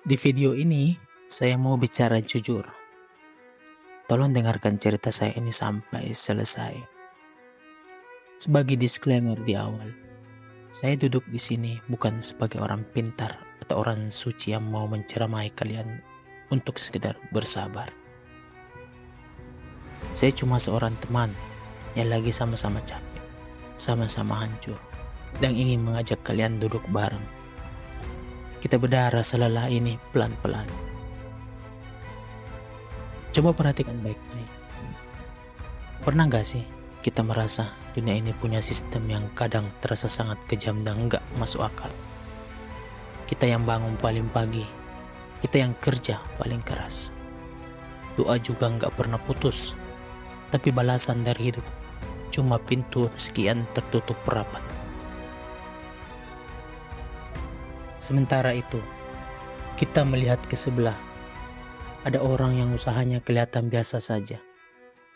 Di video ini, saya mau bicara jujur. Tolong dengarkan cerita saya ini sampai selesai. Sebagai disclaimer di awal, saya duduk di sini bukan sebagai orang pintar atau orang suci yang mau menceramai kalian untuk sekedar bersabar. Saya cuma seorang teman yang lagi sama-sama capek, sama-sama hancur, dan ingin mengajak kalian duduk bareng. Kita berdarah selelah ini pelan-pelan. Coba perhatikan baik-baik. Pernah gak sih kita merasa dunia ini punya sistem yang kadang terasa sangat kejam dan gak masuk akal? Kita yang bangun paling pagi, kita yang kerja paling keras. Doa juga gak pernah putus, tapi balasan dari hidup cuma pintu rezeki yang tertutup rapat. Sementara itu, kita melihat ke sebelah. Ada orang yang usahanya kelihatan biasa saja,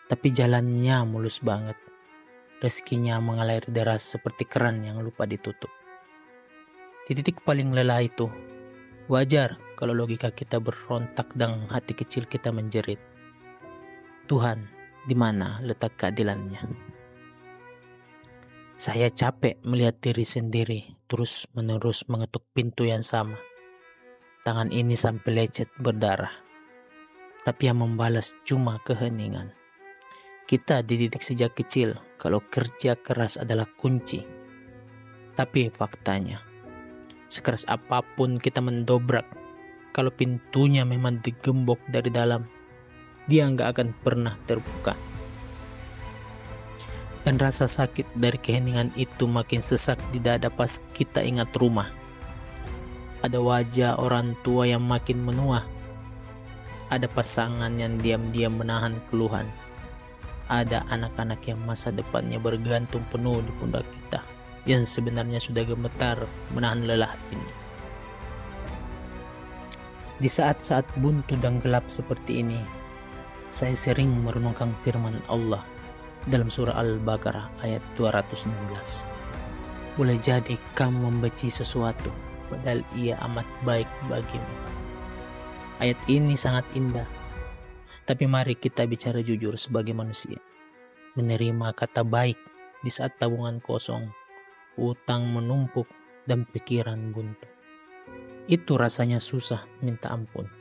tapi jalannya mulus banget. Rezekinya mengalir deras seperti keran yang lupa ditutup. Di titik paling lelah itu, wajar kalau logika kita berontak dan hati kecil kita menjerit. Tuhan, di mana letak keadilannya? Saya capek melihat diri sendiri terus-menerus mengetuk pintu yang sama. Tangan ini sampai lecet berdarah, tapi yang membalas cuma keheningan. Kita dididik sejak kecil kalau kerja keras adalah kunci. Tapi faktanya, sekeras apapun kita mendobrak, kalau pintunya memang digembok dari dalam, dia nggak akan pernah terbuka. Dan rasa sakit dari keheningan itu makin sesak di dada pas kita ingat rumah. Ada wajah orang tua yang makin menua. Ada pasangan yang diam-diam menahan keluhan. Ada anak-anak yang masa depannya bergantung penuh di pundak kita, yang sebenarnya sudah gemetar menahan lelah ini. Di saat-saat buntu dan gelap seperti ini, saya sering merenungkan firman Allah dalam surah Al-Baqarah ayat 216. Boleh jadi kamu membenci sesuatu, padahal ia amat baik bagimu. Ayat ini sangat indah, tapi mari kita bicara jujur sebagai manusia. Menerima kata baik di saat tabungan kosong, utang menumpuk, dan pikiran buntu. Itu rasanya susah minta ampun.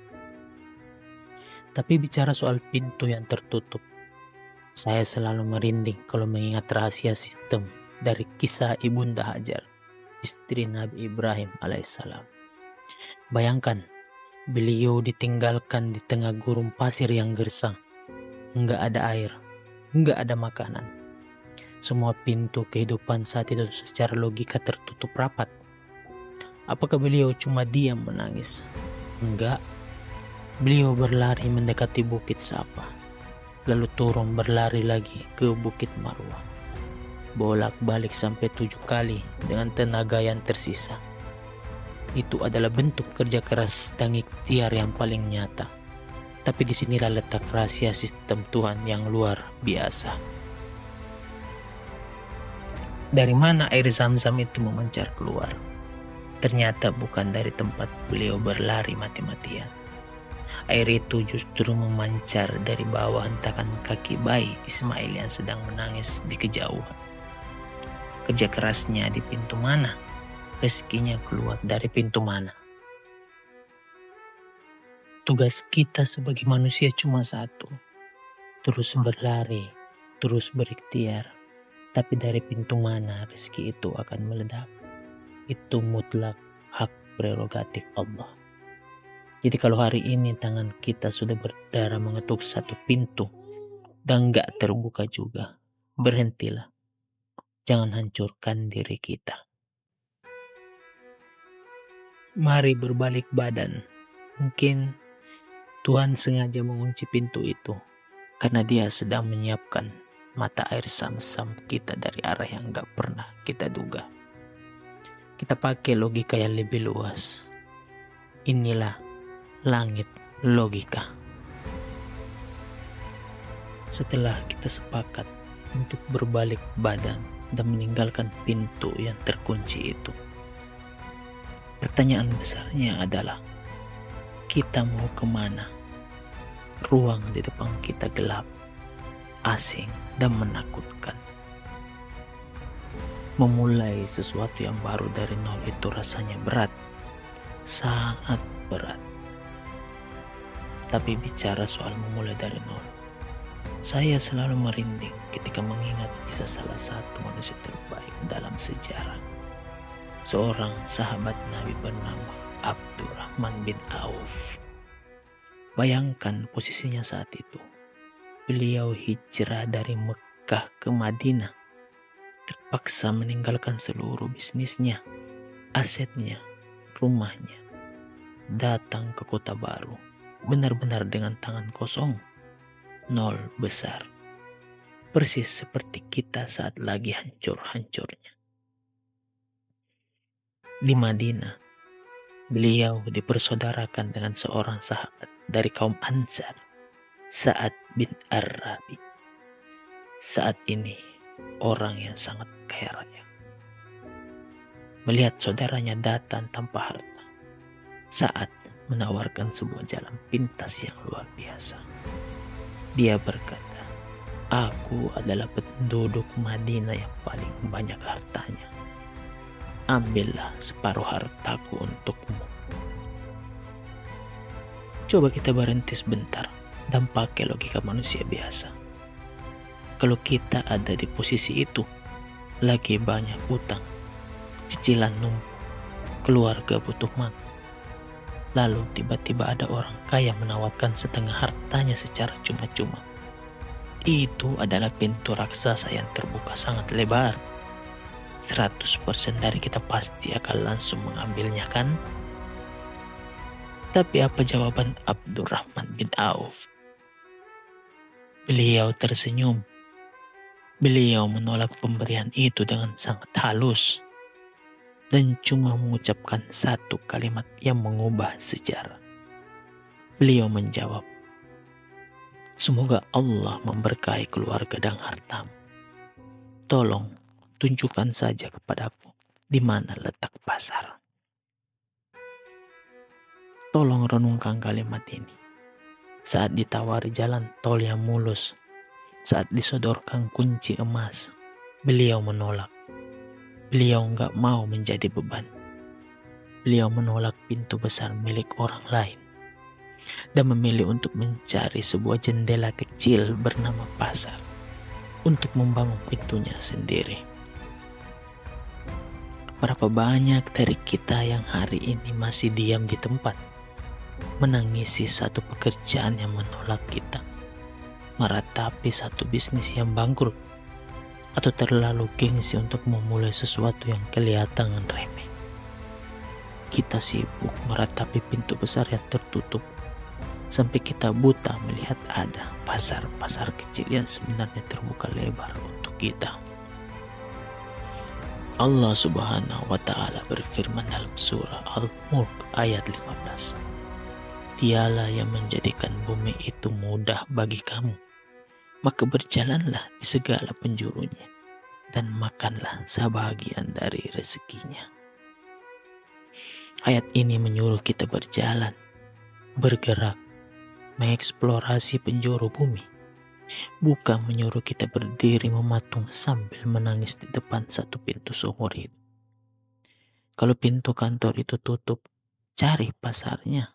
Tapi bicara soal pintu yang tertutup, saya selalu merinding kalau mengingat rahasia sistem dari kisah Ibunda Hajar, istri Nabi Ibrahim alaihissalam. Bayangkan, beliau ditinggalkan di tengah gurun pasir yang gersang. Nggak ada air, nggak ada makanan. Semua pintu kehidupan saat itu secara logika tertutup rapat. Apakah beliau cuma diam menangis? Enggak. Beliau berlari mendekati Bukit Safa, lalu turun berlari lagi ke Bukit Marwah. Bolak-balik sampai 7 kali dengan tenaga yang tersisa. Itu adalah bentuk kerja keras dan ikhtiar yang paling nyata. Tapi disinilah letak rahasia sistem Tuhan yang luar biasa. Dari mana air Zam-Zam itu memancar keluar? Ternyata bukan dari tempat beliau berlari mati-matian. Air itu justru memancar dari bawah hentakan kaki bayi Ismail yang sedang menangis di kejauhan. Kerja kerasnya di pintu mana? Rezekinya keluar dari pintu mana? Tugas kita sebagai manusia cuma satu. Terus berlari, terus berikhtiar. Tapi dari pintu mana rezeki itu akan meledak? Itu mutlak hak prerogatif Allah. Jadi kalau hari ini tangan kita sudah berdarah mengetuk satu pintu dan gak terbuka juga, berhentilah. Jangan hancurkan diri kita. Mari berbalik badan. Mungkin Tuhan sengaja mengunci pintu itu karena Dia sedang menyiapkan mata air Zam-Zam kita dari arah yang gak pernah kita duga. Kita pakai logika yang lebih luas. Inilah langit logika. Setelah kita sepakat untuk berbalik badan dan meninggalkan pintu yang terkunci itu, pertanyaan besarnya adalah, kita mau kemana. Ruang di depan kita gelap, asing, dan menakutkan. Memulai sesuatu yang baru dari nol itu rasanya berat, sangat berat. Tapi bicara soal memulai dari nol, saya selalu merinding ketika mengingat kisah salah satu manusia terbaik dalam sejarah. Seorang sahabat Nabi bernama Abdurrahman bin Auf. Bayangkan posisinya saat itu. Beliau hijrah dari Mekah ke Madinah, terpaksa meninggalkan seluruh bisnisnya, asetnya, rumahnya, datang ke kota baru, benar-benar dengan tangan kosong, nol besar. Persis seperti kita saat lagi hancur-hancurnya. Di Madinah, beliau dipersaudarakan dengan seorang sahabat dari kaum Ansar, Sa'ad bin Ar-Rabi. Saat ini, orang yang sangat kaya raya. Melihat saudaranya datang tanpa harta, Sa'ad menawarkan sebuah jalan pintas yang luar biasa. Dia berkata, "Aku adalah penduduk Madinah yang paling banyak hartanya. Ambillah separuh hartaku untukmu." Coba kita berhenti sebentar dan pakai logika manusia biasa. Kalau kita ada di posisi itu, lagi banyak utang, cicilan numpuk, keluarga butuh makan, lalu tiba-tiba ada orang kaya menawarkan setengah hartanya secara cuma-cuma. Itu adalah pintu raksasa yang terbuka sangat lebar. 100% dari kita pasti akan langsung mengambilnya, kan? Tapi apa jawaban Abdurrahman bin Auf? Beliau tersenyum. Beliau menolak pemberian itu dengan sangat halus dan cuma mengucapkan satu kalimat yang mengubah sejarah. Beliau menjawab, "Semoga Allah memberkahi keluarga dan hartamu. Tolong tunjukkan saja kepadaku di mana letak pasar." Tolong renungkan kalimat ini. Saat ditawari jalan tol yang mulus, saat disodorkan kunci emas, beliau menolak. Beliau nggak mau menjadi beban. Beliau menolak pintu besar milik orang lain dan memilih untuk mencari sebuah jendela kecil bernama pasar untuk membangun pintunya sendiri. Berapa banyak dari kita yang hari ini masih diam di tempat, menangisi satu pekerjaan yang menolak kita, meratapi satu bisnis yang bangkrut, atau terlalu gengsi untuk memulai sesuatu yang kelihatan remeh. Kita sibuk meratapi pintu besar yang tertutup, sampai kita buta melihat ada pasar-pasar kecil yang sebenarnya terbuka lebar untuk kita. Allah Subhanahu wa Ta'ala berfirman dalam surah Al-Mulk ayat 15. "Dialah yang menjadikan bumi itu mudah bagi kamu, maka berjalanlah di segala penjurunya dan makanlah sebahagian dari rezekinya." Ayat ini menyuruh kita berjalan, bergerak, mengeksplorasi penjuru bumi, bukan menyuruh kita berdiri mematung sambil menangis di depan satu pintu seumur hidup. Kalau pintu kantor itu tutup, cari pasarnya.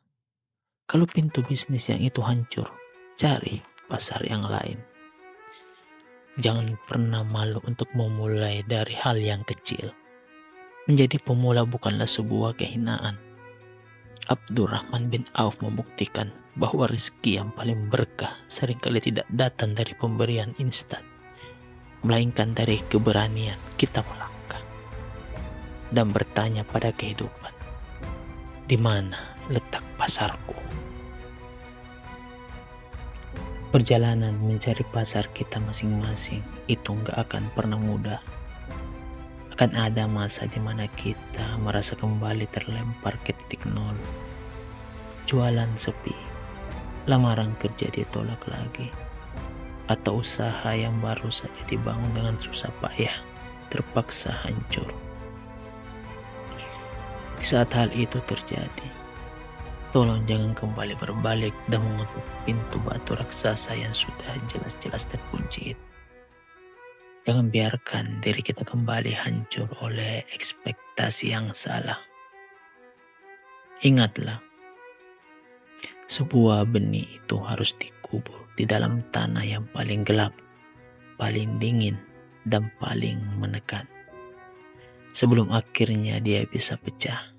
Kalau pintu bisnis yang itu hancur, cari pasar yang lain. Jangan pernah malu untuk memulai dari hal yang kecil. Menjadi pemula bukanlah sebuah kehinaan. Abdurrahman bin Auf membuktikan bahwa rezeki yang paling berkah seringkali tidak datang dari pemberian instan, melainkan dari keberanian kita melangkah dan bertanya pada kehidupan, "Di mana letak pasarku?" Perjalanan mencari pasar kita masing-masing itu nggak akan pernah mudah. Akan ada masa di mana kita merasa kembali terlempar ke titik nol. Jualan sepi, lamaran kerja ditolak lagi, atau usaha yang baru saja dibangun dengan susah payah terpaksa hancur. Di saat hal itu terjadi, Tolong jangan kembali berbalik dan mengetuk pintu batu raksasa yang sudah jelas-jelas terkunci itu. Jangan biarkan diri kita kembali hancur oleh ekspektasi yang salah. Ingatlah, sebuah benih itu harus dikubur di dalam tanah yang paling gelap, paling dingin, dan paling menekan. Sebelum akhirnya dia bisa pecah,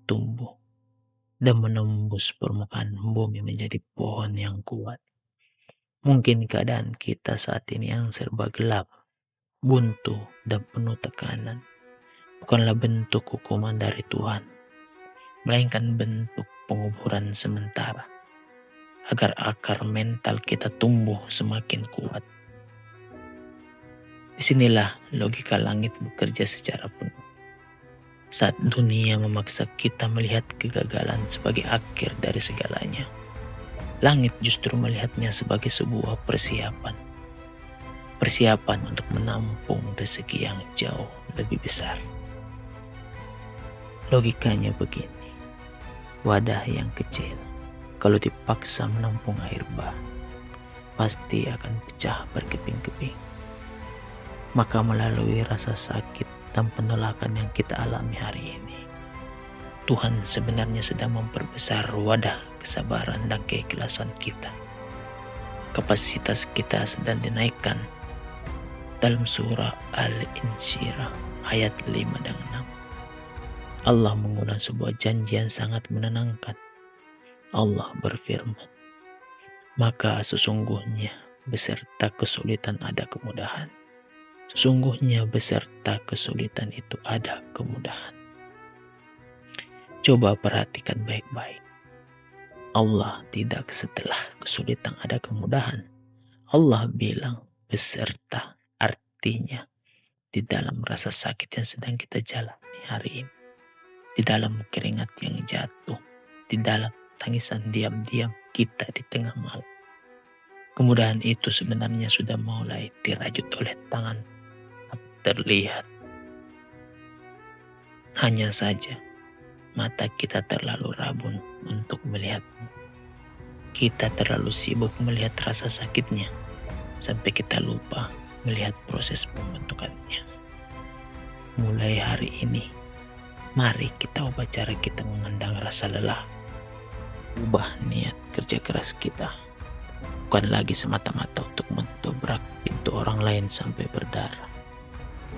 tumbuh, dan menembus permukaan bumi menjadi pohon yang kuat. Mungkin keadaan kita saat ini yang serba gelap, buntu, dan penuh tekanan bukanlah bentuk hukuman dari Tuhan, melainkan bentuk penguburan sementara, agar akar mental kita tumbuh semakin kuat. Disinilah logika langit bekerja secara penuh. Saat dunia memaksa kita melihat kegagalan sebagai akhir dari segalanya, langit justru melihatnya sebagai sebuah persiapan. Persiapan untuk menampung rezeki yang jauh lebih besar. Logikanya begini, wadah yang kecil kalau dipaksa menampung air bah, pasti akan pecah berkeping-keping. Maka melalui rasa sakit dan penolakan yang kita alami hari ini, Tuhan sebenarnya sedang memperbesar wadah kesabaran dan keikhlasan kita. Kapasitas kita sedang dinaikkan. Dalam surah Al-Insyirah ayat 5 dan 6, Allah mengulang sebuah janji yang sangat menenangkan. Allah berfirman, maka sesungguhnya beserta kesulitan ada kemudahan. Sesungguhnya beserta kesulitan itu ada kemudahan. Coba perhatikan baik-baik. Allah tidak setelah kesulitan ada kemudahan. Allah bilang beserta, artinya di dalam rasa sakit yang sedang kita jalani hari ini, di dalam keringat yang jatuh, di dalam tangisan diam-diam kita di tengah malam. Kemudahan itu sebenarnya sudah mulai dirajut oleh tangan terlihat. Hanya saja mata kita terlalu rabun untuk melihatnya. Kita terlalu sibuk melihat rasa sakitnya sampai kita lupa melihat proses pembentukannya. Mulai hari ini, mari kita ubah cara kita memandang rasa lelah. Ubah niat kerja keras kita. Bukan lagi semata-mata untuk mendobrak pintu orang lain sampai berdarah,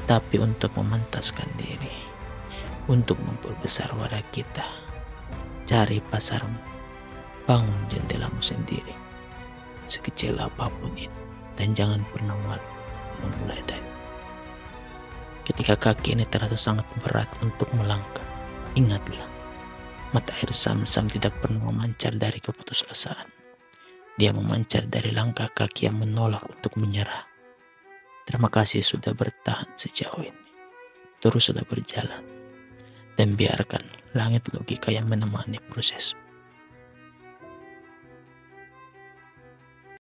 tapi untuk memantaskan diri, untuk memperbesar wadah kita. Cari pasarmu, bangun jendelamu sendiri, sekecil apapun itu, dan jangan pernah malu memulai dari. Ketika kaki ini terasa sangat berat untuk melangkah, ingatlah, mata air Zam-Zam tidak pernah memancar dari keputusasaan. Dia memancar dari langkah kaki yang menolak untuk menyerah. Terima kasih sudah bertahan sejauh ini. Teruslah berjalan dan biarkan langit logika yang menemani proses.